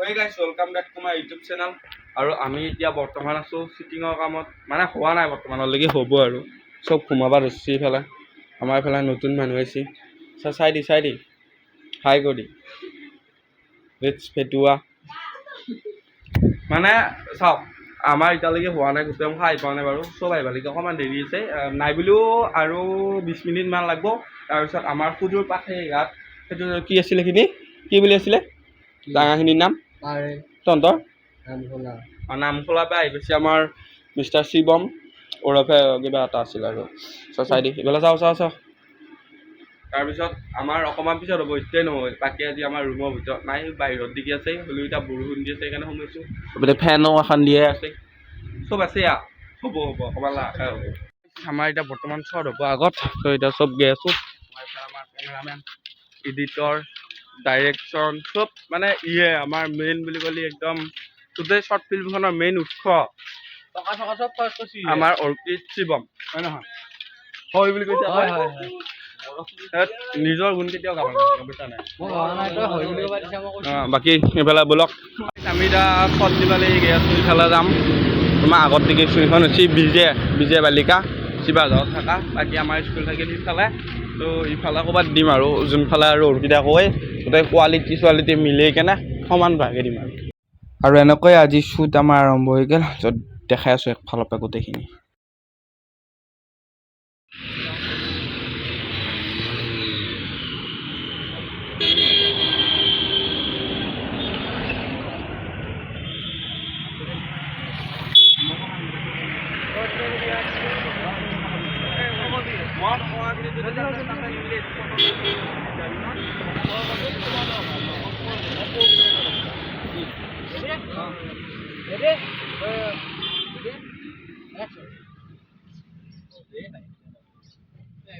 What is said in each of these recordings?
Hey guys, welcome back to my YouTube channel. আৰু আমি এতিয়া বৰ্তমান আছো চিটিঙৰ কামত মানে হোৱা নাই বৰ্তমানলৈকে হ'ব আৰু চব ঘুমাবা ধৰিছে ইফালে আমাৰ ইফালে নতুন মানুহ আহিছে চাই দি হাই কৰি লেটছ ফেটুৱা মানে চাওক আমাৰ এতিয়ালৈকে হোৱা নাই গোটেই খাই পোৱা নাই বাৰু চব আহিবালৈকে অকণমান দেৰি আছে নাই বুলিও আৰু 20 মিনিট মান লাগিব তাৰপিছত আমাৰ সুদূৰ পাশে ইয়াত সেইটো কি আছিলে এইখিনি কি বুলি আছিলে জাগাখিনিৰ নাম তহঁতৰ নামখোলা পৰা আহি গৈছে আমাৰ মিষ্টাৰ শিৱম ওৰফে কিবা এটা আছিল আৰু চাই দি এইফালে চাওঁ তাৰপিছত আমাৰ অকণমান পিছত হ'ব এতিয়াই নহয় বাকী আজি আমাৰ ৰুমৰ ভিতৰত নাই বাহিৰত দিগি আছে হ'লেও এতিয়া বৰষুণ দি আছে সেইকাৰণে সোমাইছোঁ এইপিনে ফেনো এখন দিয়ে আছে চব আছে হ'ব অকণমান লাহে হ'ব আমাৰ এতিয়া বৰ্তমান শ্বট হ'ব আগত তো এতিয়া চব গৈ আছোঁ আমাৰ কেমেৰামেন এডিটৰ ডাইৰেকশ্যন চব মানে আমাৰ মেইন বুলি ক'লে একদম গোটেই শ্বৰ্ট ফিল্মখনৰ মেইন উৎস আমাৰ অৰ্পিত শিৱম হয় নহয় হয় বুলি কৈছে নিজৰ গুণ কেতিয়াও গাব নাই বাকী এইফালে বলক আমি এতিয়া শ্বট দিবলৈ গৈ আছোঁ ইফালে যাম তোমাৰ আগত দেখিছোঁ এইখন হৈছে বিজে বালিকা শিৱাজত থকা বাকী আমাৰ স্কুল থাকিল সিফালে তো ইফালে ক'ৰবাত দিম আৰু যোনফালে আৰু অৰ্পিতা কয় গোটেই কোৱালিটি মিলি কেনে সমান ভাগে দিম আৰু এনেকৈ আজি শ্বুট আমাৰ আৰম্ভ হৈ গ'ল য'ত দেখাই আছোঁ একফালৰ পৰা গোটেইখিনি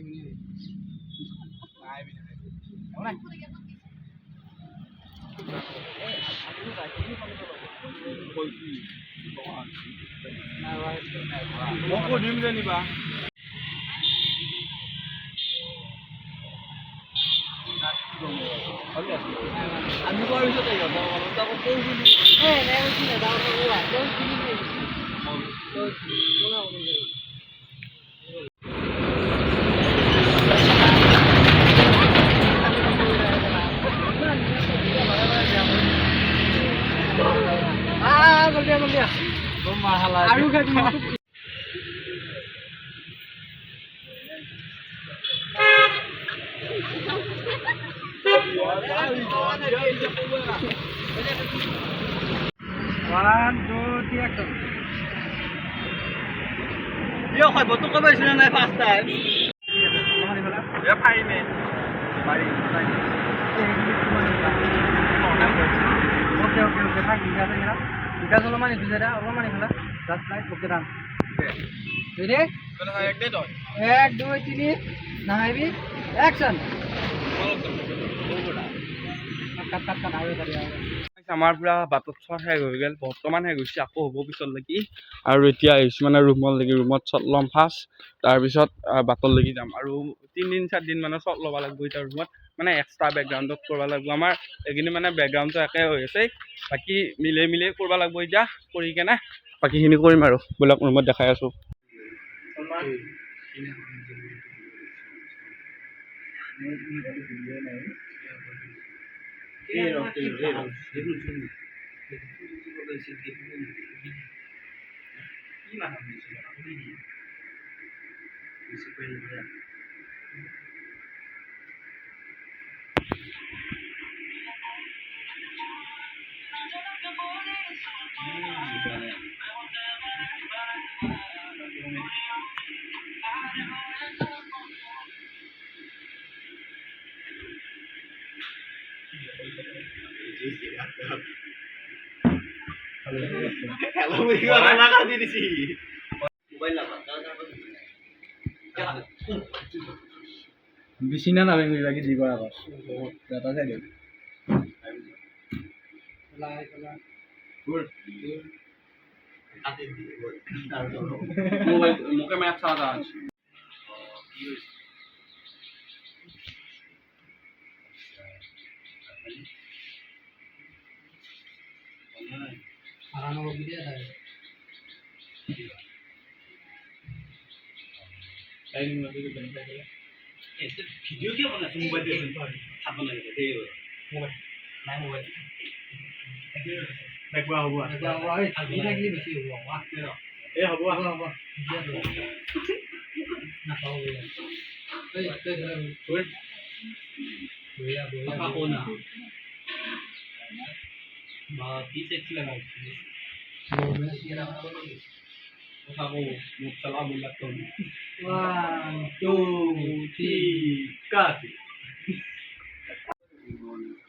আমি আমাৰ পুৰা বাটত শ্বট শেষ হৈ গ'ল বৰ্তমান শেষ হৈছে আকৌ হ'ব পিছলৈকে আৰু এতিয়া আহিছোঁ মানে ৰুমত শ্বট ল'ম ফাৰ্ষ্ট তাৰপিছত বাটত লাগি যাম আৰু 3-4 দিন মানৰ শ্বট ল'ব লাগিব এতিয়া ৰুমত মানে এক্সট্ৰা বেকগ্ৰাউণ্ডত কৰিব লাগিব আমাৰ এইখিনি মানে বেকগ্ৰাউণ্ডটো একে হৈ আছে বাকী মিলাই কৰিব লাগিব এতিয়া কৰি কেনে বাকীখিনি কৰিম আৰু বোলক ৰুমত দেখাই আছোঁ বিচিনা নামে বাকি দিব আকৌ এটা চাই দিম মোকে ম্যাপ চাওয়া আছে ভিডিঅ' কিয় বনাইছে মোবাইল খাব নালাগে দেই মোবাইল নাই মোবাইল দেখবা হ'ব বেছি হ'ব এই হ'ব হ'ব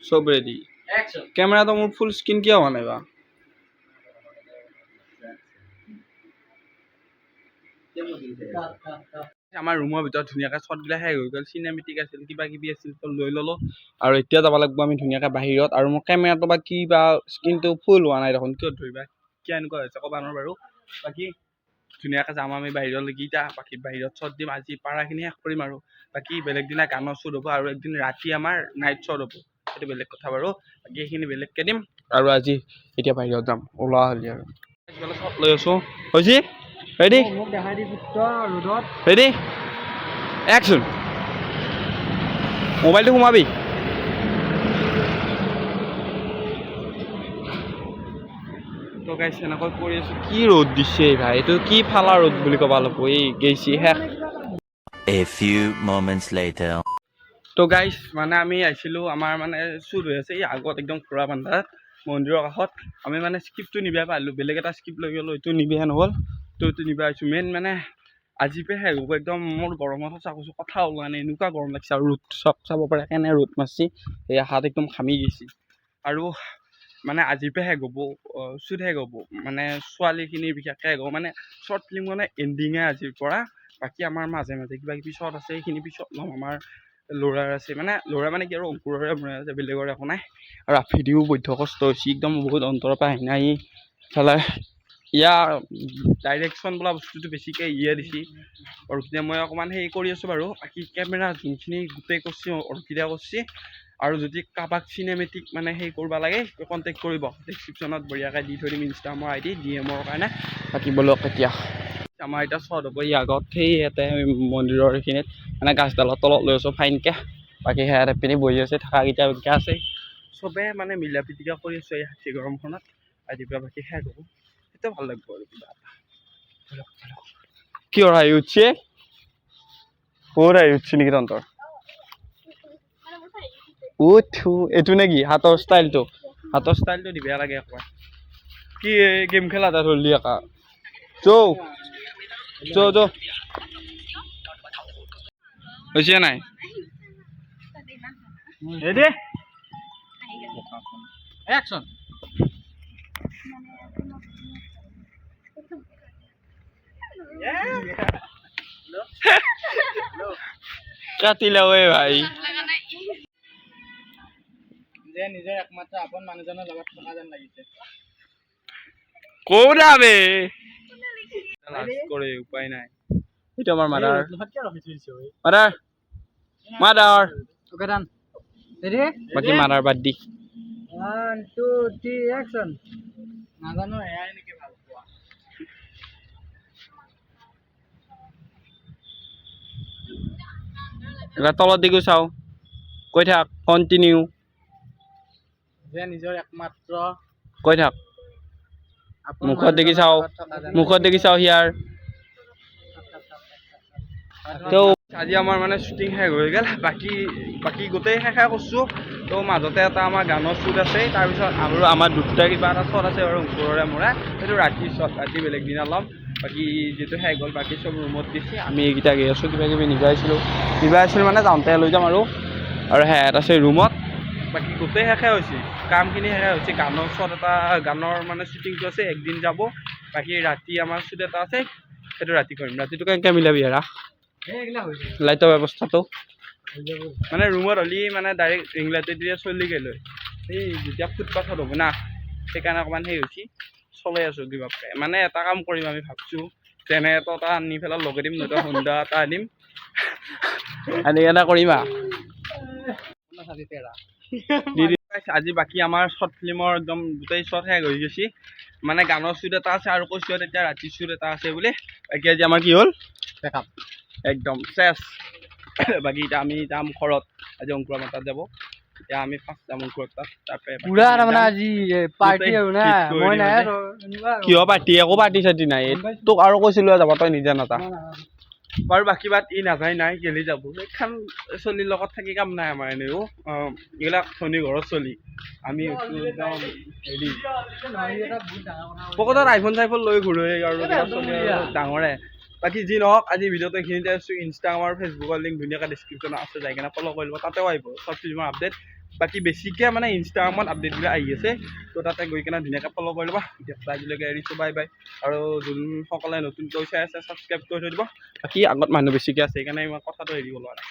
সব রেডি ক্যামেরা তো মোর ফুল স্ক্রিন কিয় হোৱা নাই বা আমাৰ ৰুমৰ ভিতৰত ধুনীয়াকৈ শ্বটগিলা শেষ হৈ গ'ল চিনেমেটিক আছিল কিবা কিবি আছিল তো লৈ ল'লোঁ আৰু এতিয়া যাব লাগিব আমি ধুনীয়াকৈ বাহিৰত আৰু মোৰ কেমেৰাটো বা কি বা স্ক্ৰিনটো ফুল হোৱা নাই দেখোন কিয় ধৰিবা কিয় এনেকুৱা হৈছে ক'বা নোৱাৰোঁ বাৰু বাকী ধুনীয়াকৈ যাম আমি বাহিৰলৈকে এতিয়া বাকী বাহিৰত শ্বট দিম আজি পাৰাখিনি শেষ কৰিম আৰু বাকী বেলেগ দিনা গানৰ শ্বুট হ'ব আৰু একদিন ৰাতি আমাৰ নাইট শ্বট হ'ব সেইটো বেলেগ কথা বাৰু বাকী এইখিনি বেলেগকৈ দিম আৰু আজি এতিয়া বাহিৰত যাম ওলোৱা হ'লি আৰু শ্বট লৈ আছোঁ হৈছে ৰেডি ৰেডি একচোন মোবাইলটো সোমাবি তো গাইছ এনেকৈ কৰি আছোঁ কি ৰ'দ দিছে ভাই এইটো কি ফালা ৰ'দ বুলি ক'বা লাগিব এই গেইছি শেষ A few moments later. তো গাইছ মানে আমি আহিছিলোঁ আমাৰ মানে শ্বুট হৈ আছে এই আগত একদম ঘোঁৰা বান্ধাত মন্দিৰৰ কাষত আমি মানে স্ক্ৰিপ্টটো নিবিয়া পাৰিলোঁ বেলেগ এটা স্ক্ৰিপ্ট লৈ গ'লোঁ এইটো নিবিয়া নহ'ল তো এইটো নিবিয়া আহিছোঁ মেইন মানে আজি পে শেষ হ'ব একদম মোৰ গৰমত সঁচা কৈছোঁ কথা ওলোৱা নাই এনেকুৱা গৰম লাগিছে আৰু ৰ'দ চাব পাৰে কেনে ৰ'দ মাৰছি এই হাত একদম ঘামি গৈছে আৰু মানে আজিৰ পে শেষ হ'ব শ্বুট শেষ হ'ব মানে ছোৱালীখিনিৰ বিশেষকৈ শেষ হ'ব মানে শ্বৰ্ট ফিল্ম মানে এণ্ডিঙে আজিৰ পৰা বাকী আমাৰ মাজে মাজে কিবা কিবি শ্বট আছে সেইখিনি পিছত ল'ম আমাৰ ল'ৰাৰ আছে মানে ল'ৰা মানে কি আৰু অংকুৰৰে বনাই আছে বেলেগৰ একো নাই আৰু আফ্ৰিদিও বৈধ্য কষ্ট হৈছে একদম বহুত অন্তৰৰ পৰা আহি নাই ইফালে ইয়াৰ ডাইৰেকশ্যন বোলা বস্তুটো বেছিকৈ ইয়ে দিছে অৰ্কিডে মই অকণমান হেৰি কৰি আছোঁ বাৰু বাকী কেমেৰা যোনখিনি গোটেই কৰিছে অৰ্কিডে কৰিছে আৰু যদি কাৰোবাক চিনেমেটিক মানে হেৰি কৰিব লাগে কণ্টেক্ট কৰিব ডেছক্ৰিপশ্যনত বঢ়িয়াকৈ দি থৈ দিম ইনষ্টাগ্ৰামৰ আইডি ডিএমৰ কাৰণে বাকী বলক এতিয়া আমাৰ এতিয়া শ্বট হ'ব এই আগত সেই ইয়াতে মন্দিৰৰ এইখিনিত মানে গাছডালৰ তলত লৈ আছোঁ ফাইনকৈ বাকী সেয়াত পিনি বহি আছে থাকাকেইটা আছে চবে মানে মিলা প্ৰীতিকা কৰি আছোঁ এই হাতী গৰমখনত আজি পৰা বাকী শেষ হ'ব সেইটো ভাল লাগিব আৰু কিবা এটা কিয় হাঁহি উঠছে ক'ত হাঁহি উঠছে নেকি তহঁতৰ উঠো এইটো নেকি হাতৰ ষ্টাইলটো দিব লাগে একবাৰ কি গেম খেলা এটা ধৰিলি একা যৌ হৈছে নাই ৰেডি একচন কাটিলে ঐ ভাই যে নিজৰ একমাত্ৰ আপোন মানুহজনৰ লগত থকা যেন লাগিছে কৌৰাবে কৰে উপায় নাই এইটো আমাৰ মাদাৰ ওকে ডান ৰেডি বাকী মাদাৰ বাদ দি 1 2 3 একচন নাজানো এয়াই নেকি ভাল পোৱা এবাৰ তলত দিগো চাওঁ কৈ থাক কণ্টিনিউ যে নিজৰ একমাত্ৰ কৈ থাক মুখত দেখি চাওঁ হিয়াৰ তো আজি আমাৰ মানে শ্বুটিং শেষ হৈ গ'ল বাকী গোটেই শেষে কৰিছোঁ তো মাজতে এটা আমাৰ গানৰ শ্বুট আছে তাৰপিছত আৰু আমাৰ দুটা কিবা এটা শ্বট আছে আৰু ওপৰৰে মোৰে সেইটো ৰাতি শ্বট ৰাতি বেলেগ দিনা ল'ম বাকী যিটো শেষ হ'ল বাকী চব ৰুমত দিছে আমি এইকেইটা গৈ আছোঁ কিবা কিবি নিবাই আছিলোঁ মানে যাওঁতে লৈ যাম আৰু সেয়াত আছে ৰুমত বাকী গোটেই শেষে হৈছে কামখিনি শেষে হৈছে গানৰ শ্বট এটা গানৰ মানে শ্বুটিংটো আছে একদিন যাব বাকী ৰাতি আমাৰ শ্বুট এটা আছে সেইটো ৰাতি কৰিম ৰাতিটো কেনেকৈ মিলাবি হেৰা লাইটৰ ব্যৱস্থাটো মানে ৰুমত হ'লে মানে ডাইৰেক্ট ৰিং লাইটটো দিলে চলি গ'ল এই যেতিয়া ফুটপাথত হ'ব না সেইকাৰণে অকণমান সেই হৈছে চলাই আছোঁ কিবাকৈ মানে এটা কাম কৰিম আমি ভাবছোঁ জেনেৰেটৰ এটা আনি পেলাই লগাই দিম নহয়তো হোণ্ডা এটা আনিম আনি এটা কৰিম আজি বাকী আমাৰ শ্বৰ্ট ফিল্মৰ একদম গোটেই শ্বৰ্ট শেষ হৈ গৈছে মানে গানৰ শ্বুট এটা আছে আৰু কৈছোঁ এতিয়া ৰাতিৰ শ্বুট এটা আছে বুলি বাকী আজি আমাৰ কি হ'ল Backup. একদম চেছ বাকী এতিয়া আমি যাম ঘৰত আজি অংকুৰৰ তাত যাব এতিয়া আমি ফাৰ্ষ্ট যাম অংকুৰৰ তাত তাৰপৰা পুৰা মানে আজি পাৰ্টি আৰু না মই নাই আৰু কিয় পাৰ্টি একো পাৰ্টি চাৰ্টি নাই তোক আৰু কৈছিলোঁ যাব তই নিজে নাযা বাৰু বাকী বাদ ই নাযায় নাই গেলি যাব এইখন চলিৰ লগত থাকি কাম নাই আমাৰ এনেও এইবিলাক ধনী ঘৰত চলি আমি একদম হেৰি পকেটত আইফোন চাইফোন লৈ ঘূৰো আৰু চলি ডাঙৰে বাকী যি নহওক আজি ভিডিঅ'টো এইখিনিতে আছোঁ ইনষ্টাগ্ৰাম আৰু ফেচবুকৰ লিংক ধুনীয়াকৈ ডিছক্ৰিপশ্যনত আছে যাই কিনে ফ'ল' কৰি ল'ব তাতেও আহিব চব ফিল্মৰ আপডেট বাকী বেছিকৈ মানে ইনষ্টাগ্ৰামত আপডেটবিলাক আহি আছে তো তাতে গৈ কিনে ধুনীয়াকৈ ফ'ল' কৰি ল'বা এতিয়া আজিলৈকে এৰিছোঁ বাই বাই আৰু যোনসকলে নতুনকৈ চাই আছে ছাবস্ক্ৰাইব কৰি থৈ দিব বাকী আগত মানুহ বেছিকৈ আছে সেইকাৰণে মই কথাটো এৰিব নোৱাৰা